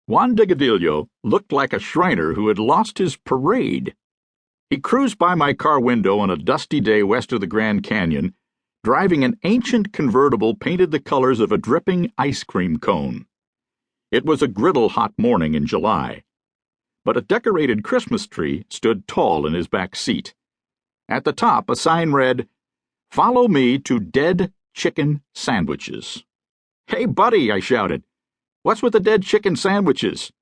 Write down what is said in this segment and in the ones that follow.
Juan Digadillo looked like a Shriner who had lost his parade. He cruised by my car window on a dusty day west of the Grand Canyon, driving an ancient convertible painted the colors of a dripping ice cream cone. It was a griddle hot morning in July, but a decorated Christmas tree stood tall in his back seat. At the top, a sign read, "Follow me to Dead Chicken Sandwiches." "Hey, buddy," I shouted. "What's with the dead chicken sandwiches?"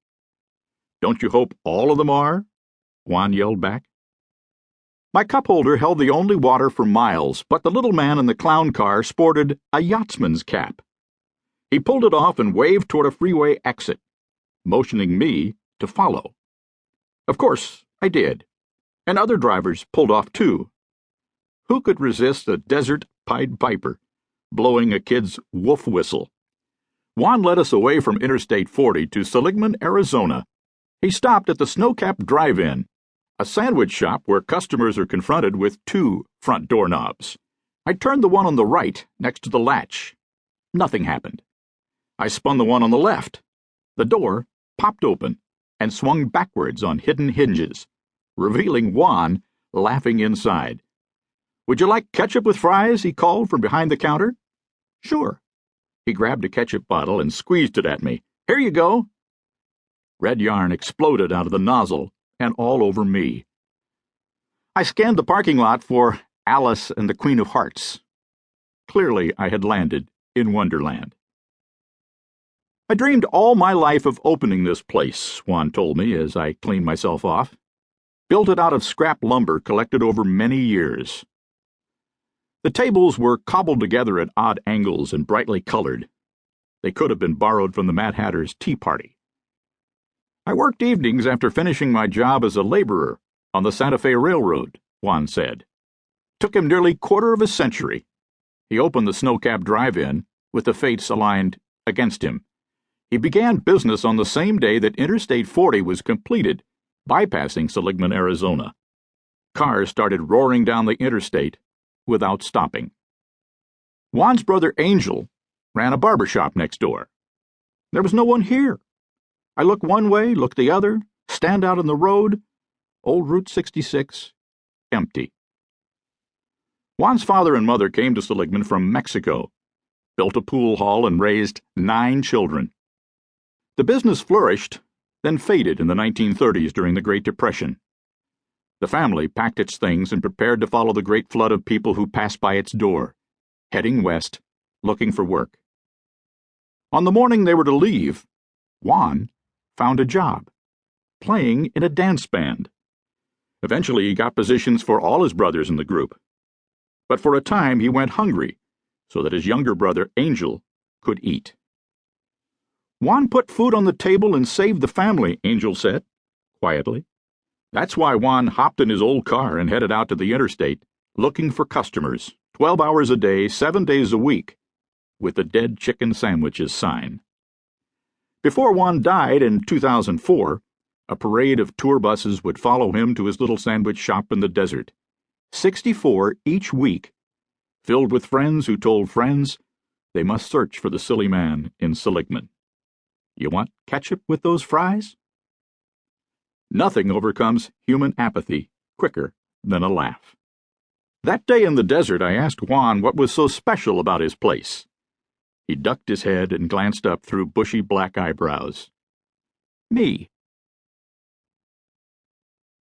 "Don't you hope all of them are?" Juan yelled back. My cup holder held the only water for miles, but the little man in the clown car sported a yachtsman's cap. He pulled it off and waved toward a freeway exit, motioning me to follow. Of course, I did, and other drivers pulled off too. Who could resist a desert Pied Piper blowing a kid's wolf whistle? Juan led us away from Interstate 40 to Seligman, Arizona. He stopped at the Snowcap Drive-In, a sandwich shop where customers are confronted with two front door knobs. I turned the one on the right next to the latch. Nothing happened. I spun the one on the left. The door popped open and swung backwards on hidden hinges, revealing Juan laughing inside. "Would you like ketchup with fries?" he called from behind the counter. "Sure." He grabbed a ketchup bottle and squeezed it at me. "Here you go." Red yarn exploded out of the nozzle and all over me. I scanned the parking lot for Alice and the Queen of Hearts. Clearly, I had landed in Wonderland. "I dreamed all my life of opening this place," Juan told me as I cleaned myself off. "Built it out of scrap lumber collected over many years." The tables were cobbled together at odd angles and brightly colored. They could have been borrowed from the Mad Hatter's Tea Party. "I worked evenings after finishing my job as a laborer on the Santa Fe Railroad," Juan said. Took him nearly quarter of a century. He opened the Snowcap Drive-In with the fates aligned against him. He began business on the same day that Interstate 40 was completed, bypassing Seligman, Arizona. Cars started roaring down the interstate without stopping. Juan's brother Angel ran a barbershop next door. There was no one here. I looked one way, looked the other, stand out on the road. Old Route 66, empty. Juan's father and mother came to Seligman from Mexico, built a pool hall, and raised 9 children. The business flourished, then faded in the 1930s during the Great Depression. The family packed its things and prepared to follow the great flood of people who passed by its door, heading west, looking for work. On the morning they were to leave, Juan found a job, playing in a dance band. Eventually he got positions for all his brothers in the group. But for a time he went hungry, so that his younger brother Angel could eat. "Juan put food on the table and saved the family," Angel said, quietly. That's why Juan hopped in his old car and headed out to the interstate, looking for customers, 12 hours a day, 7 days a week, with the Dead Chicken Sandwiches sign. Before Juan died in 2004, a parade of tour buses would follow him to his little sandwich shop in the desert, 64 each week, filled with friends who told friends they must search for the silly man in Seligman. You want ketchup with those fries? Nothing overcomes human apathy quicker than a laugh. That day in the desert, I asked Juan what was so special about his place. He ducked his head and glanced up through bushy black eyebrows. Me.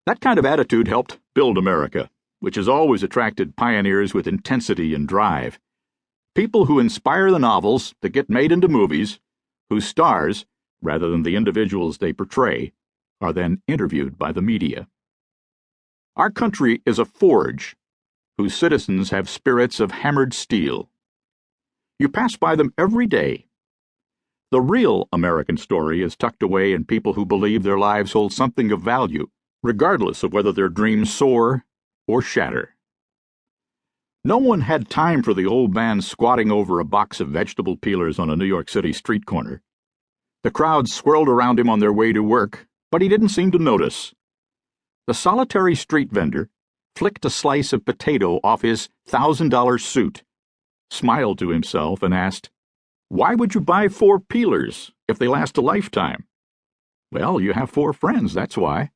That kind of attitude helped build America, which has always attracted pioneers with intensity and drive. People who inspire the novels that get made into movies, whose stars, rather than the individuals they portray, are then interviewed by the media. Our country is a forge whose citizens have spirits of hammered steel. You pass by them every day. The real American story is tucked away in people who believe their lives hold something of value, regardless of whether their dreams soar or shatter. No one had time for the old man squatting over a box of vegetable peelers on a New York City street corner. The crowd swirled around him on their way to work, but he didn't seem to notice. The solitary street vendor flicked a slice of potato off his $1,000 suit, smiled to himself, and asked, "Why would you buy 4 peelers if they last a lifetime?" Well, you have 4 friends, that's why.